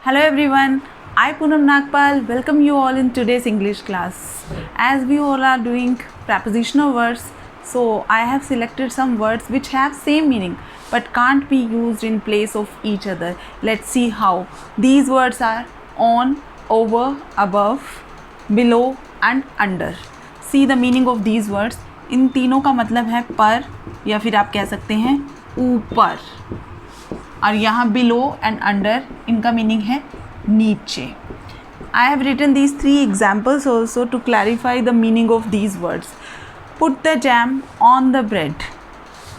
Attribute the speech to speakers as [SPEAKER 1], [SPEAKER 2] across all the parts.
[SPEAKER 1] Hello everyone, I Poonam Nagpal welcome you all in today's English class. As we all are doing prepositional words, so I have selected some words which have same meaning but can't be used in place of each other. Let's see how. These words are on, over, above, below and under. See the meaning of these words. इन तीनों का मतलब है पर या फिर आप कह सकते हैं ऊपर, और यहाँ बिलो एंड अंडर इनका मीनिंग है नीचे. I have written these 3 examples also to clarify the meaning of these words. Put the jam on the bread,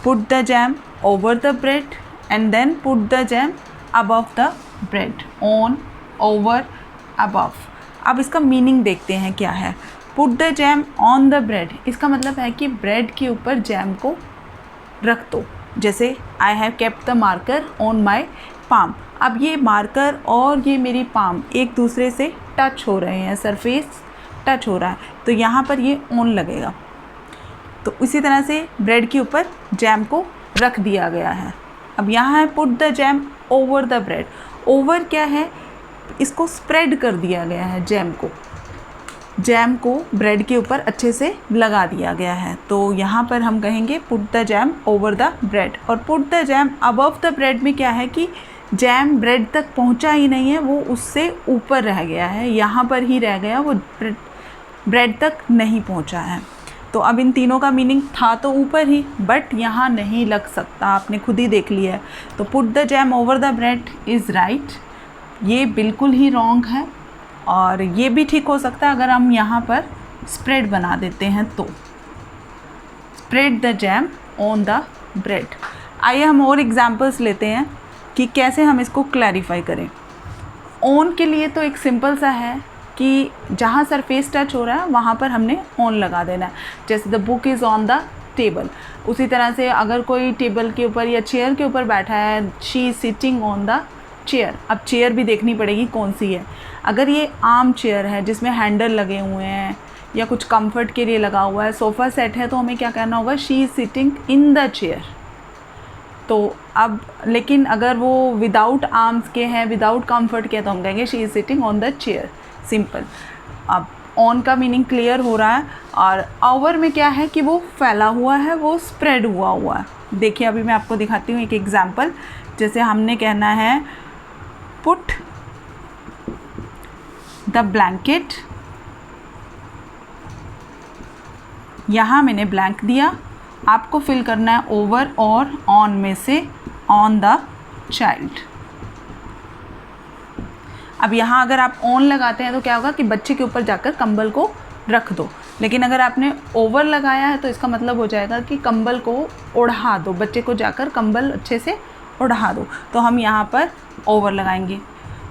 [SPEAKER 1] put the jam over the bread and then put the jam above the bread. On, over, above. अब इसका meaning देखते हैं क्या है. Put the jam on the bread, इसका मतलब है कि ब्रेड के ऊपर जैम को रख दो. जैसे I have kept the marker on my palm. अब ये मार्कर और ये मेरी पाम एक दूसरे से टच हो रहे हैं, सरफेस टच हो रहा है, तो यहाँ पर ये ऑन लगेगा. तो इसी तरह से ब्रेड के ऊपर जैम को रख दिया गया है. अब यहाँ है put the jam over the bread. Over क्या है, इसको स्प्रेड कर दिया गया है. जैम को ब्रेड के ऊपर अच्छे से लगा दिया गया है. तो यहाँ पर हम कहेंगे put the jam over the bread. और put the jam above the bread में क्या है कि जैम ब्रेड तक पहुँचा ही नहीं है, वो उससे ऊपर रह गया है, यहाँ पर ही रह गया, वो ब्रेड तक नहीं पहुँचा है. तो अब इन तीनों का मीनिंग था तो ऊपर ही, बट यहाँ नहीं लग सकता, आपने खुद ही देख लिया है. तो put the jam over the bread is right, ये बिल्कुल ही रॉन्ग है. और ये भी ठीक हो सकता है अगर हम यहाँ पर स्प्रेड बना देते हैं तो. Spread the jam on the bread. आइए हम और एग्जांपल्स लेते हैं कि कैसे हम इसको क्लैरिफाई करें. ऑन के लिए तो एक सिंपल सा है कि जहाँ सरफेस टच हो रहा है वहाँ पर हमने ऑन लगा देना है. जैसे the book is on the table, उसी तरह से अगर कोई टेबल के ऊपर या चेयर के ऊपर बैठा है, she is sitting on the chair. अब चेयर भी देखनी पड़ेगी कौन सी है. अगर ये आर्म चेयर है जिसमें हैंडल लगे हुए हैं या कुछ कंफर्ट के लिए लगा हुआ है, सोफ़ा सेट है, तो हमें क्या कहना होगा, she is sitting in the chair. तो अब लेकिन अगर वो विदाउट आर्म्स के हैं, विदाउट कंफर्ट के हैं, तो हम कहेंगे she is sitting on the chair. Simple. अब ऑन का मीनिंग क्लियर हो रहा है. और ओवर में क्या है कि वो फैला हुआ है, वो स्प्रेड हुआ है. देखिए अभी मैं आपको दिखाती हूँ एक एग्जाम्पल. जैसे हमने कहना है पुट द ब्लैंकेट, यहाँ मैंने ब्लैंक दिया, आपको फिल करना है ओवर और ऑन में से ऑन द चाइल्ड. अब यहाँ अगर आप ऑन लगाते हैं तो क्या होगा कि बच्चे के ऊपर जाकर कंबल को रख दो. लेकिन अगर आपने ओवर लगाया है तो इसका मतलब हो जाएगा कि कंबल को ओढ़ा दो, बच्चे को जाकर कंबल अच्छे से ओढ़ा दो. तो हम यहाँ पर ओवर लगाएंगे.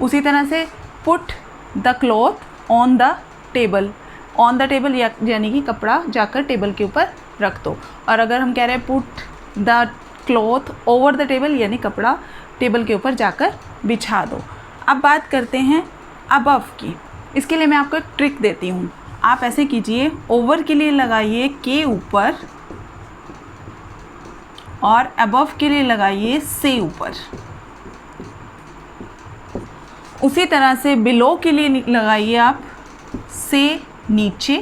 [SPEAKER 1] उसी तरह से put the cloth on the table. On the table यानी कि कपड़ा जाकर टेबल के ऊपर रख दो. और अगर हम कह रहे हैं put the cloth over the table यानी कपड़ा टेबल के ऊपर जाकर बिछा दो. अब बात करते हैं अबव की. इसके लिए मैं आपको एक ट्रिक देती हूँ. आप ऐसे कीजिए, ओवर के लिए लगाइए के ऊपर और अबव के लिए लगाइए से ऊपर. उसी तरह से बिलो के लिए लगाइए आप से नीचे,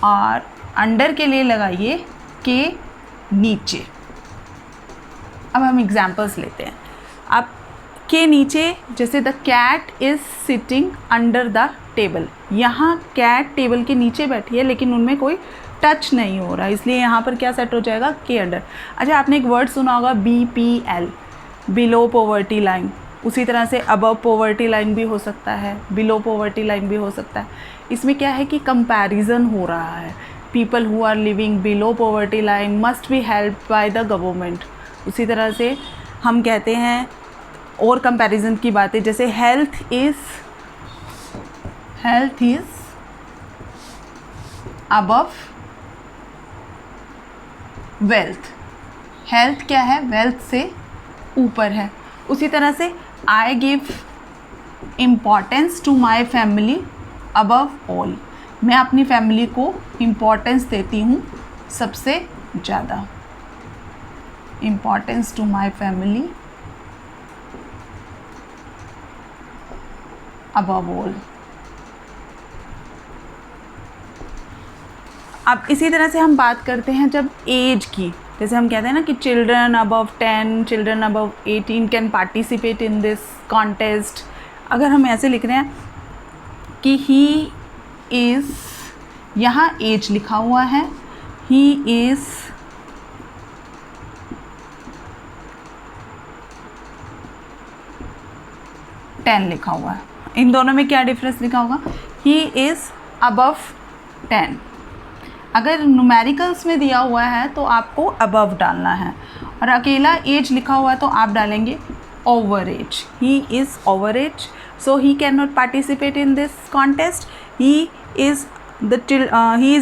[SPEAKER 1] और अंडर के लिए लगाइए के नीचे. अब हम एग्जांपल्स लेते हैं. अब के नीचे जैसे the cat is sitting under the table. यहाँ कैट टेबल के नीचे बैठी है लेकिन उनमें कोई टच नहीं हो रहा, इसलिए यहाँ पर क्या सेट हो जाएगा, के अंडर. अच्छा, आपने एक वर्ड सुना होगा BPL, बिलो पॉवर्टी लाइन. उसी तरह से अबव पॉवर्टी लाइन भी हो सकता है, बिलो पॉवर्टी लाइन भी हो सकता है. इसमें क्या है कि कंपैरिजन हो रहा है. People who are living below poverty line must be helped by the government. उसी तरह से हम कहते हैं और कंपैरिजन की बातें, जैसे health is above wealth. Health क्या है, वेल्थ से ऊपर है. उसी तरह से I give importance to my family above all. मैं अपनी फैमिली को इम्पॉर्टेंस देती हूँ सबसे ज़्यादा. Importance to my family above all। अब इसी तरह से हम बात करते हैं जब एज की, जैसे हम कहते हैं ना कि children above 10, children above 18 can participate in this contest. अगर हम ऐसे लिख रहे हैं कि ही इज़, यहाँ एज लिखा हुआ है, ही इज़ टेन लिखा हुआ है, इन दोनों में क्या डिफरेंस लिखा होगा? ही इज़ अबव 10। अगर न्यूमेरिकल्स में दिया हुआ है तो आपको अबव डालना है, और अकेला एज लिखा हुआ है तो आप डालेंगे over age. He is over age, so he can not participate in this contest. He is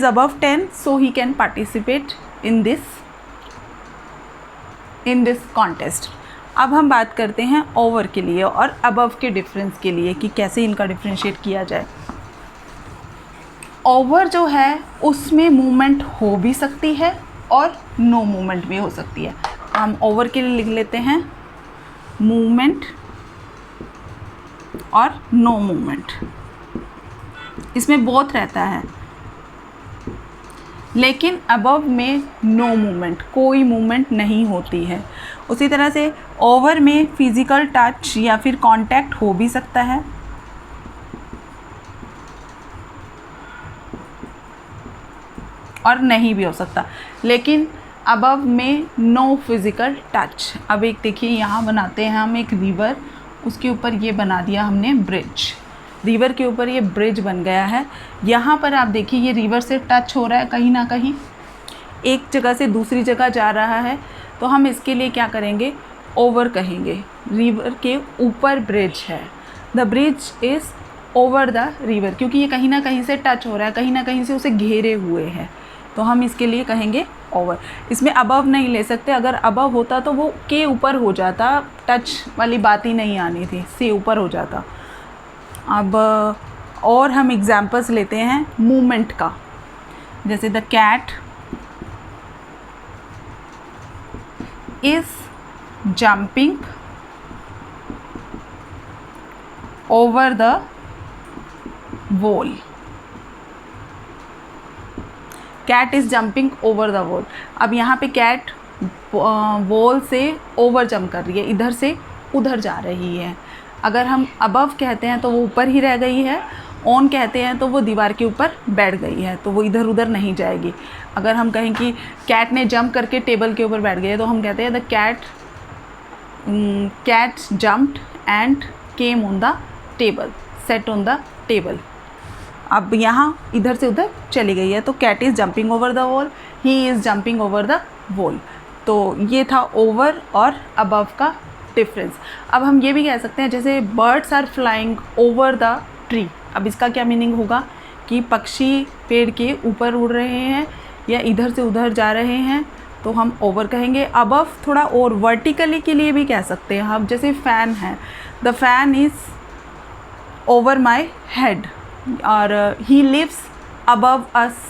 [SPEAKER 1] above 10, so he can participate in this contest. अब हम बात करते हैं ओवर के लिए और अबव के डिफरेंस के लिए कि कैसे इनका डिफ्रेंशिएट किया जाए। ओवर जो है उसमें मूवमेंट हो भी सकती है और नो मूवमेंट भी हो सकती है। हम ओवर के लिए लिख लेते हैं मूवमेंट और नो मूवमेंट, इसमें बोथ रहता है। लेकिन अबव में नो मूवमेंट, कोई मूवमेंट नहीं होती है। उसी तरह से ओवर में फिज़िकल टच या फिर कांटेक्ट हो भी सकता है, और नहीं भी हो सकता। लेकिन अबव में नो फिज़िकल टच। अब एक देखिए यहाँ बनाते हैं हम एक रिवर, उसके ऊपर ये बना दिया हमने ब्रिज। रिवर के ऊपर ये ब्रिज बन गया है। यहाँ पर आप देखिए ये रिवर से टच हो रहा है, कहीं ना कहीं एक जगह से दूसरी जगह जा रहा है, तो हम इसके लिए क्या करेंगे? ओवर कहेंगे। रिवर के ऊपर ब्रिज है, the bridge is over the river, क्योंकि ये कहीं ना कहीं से टच हो रहा है, कहीं ना कहीं से उसे घेरे हुए है, तो हम इसके लिए कहेंगे ओवर। इसमें अबव नहीं ले सकते, अगर अबव होता तो वो के ऊपर हो जाता, टच वाली बात ही नहीं आनी थी, से ऊपर हो जाता। अब और हम एग्जाम्पल्स लेते हैं मूवमेंट का, जैसे the cat is jumping over the wall. Cat is jumping over the wall. अब यहाँ पे कैट वॉल से ओवर जंप कर रही है, इधर से उधर जा रही है। अगर हम अबव कहते हैं तो वो ऊपर ही रह गई है, ऑन कहते हैं तो वो दीवार के ऊपर बैठ गई है, तो वो इधर उधर नहीं जाएगी। अगर हम कहें कि कैट ने जंप करके टेबल के ऊपर बैठ गई है, तो हम कहते हैं the cat jumped and came on the table, set on the table. अब यहाँ इधर से उधर चली गई है, तो cat is jumping over the wall, he is jumping over the wall. तो ये था ओवर और अबव का डिफरेंस। अब हम ये भी कह सकते हैं जैसे birds are flying over the tree. अब इसका क्या मीनिंग होगा कि पक्षी पेड़ के ऊपर उड़ रहे हैं या इधर से उधर जा रहे हैं, तो हम ओवर कहेंगे। अबव थोड़ा और वर्टिकली के लिए भी कह सकते हैं हम, जैसे फ़ैन है, the fan is over my head, और ही लिव्स अबव अस।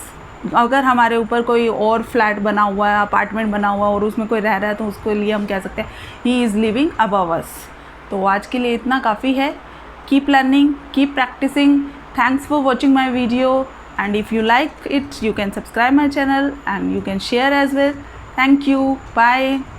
[SPEAKER 1] अगर हमारे ऊपर कोई और फ्लैट बना हुआ है, अपार्टमेंट बना हुआ है और उसमें कोई रह रहा है, तो उसके लिए हम कह सकते हैं he is living above us. तो आज के लिए इतना काफ़ी है। Keep learning, keep practising. Thanks for watching my video, and if you like it, you can subscribe my channel and you can share as well. Thank you. Bye.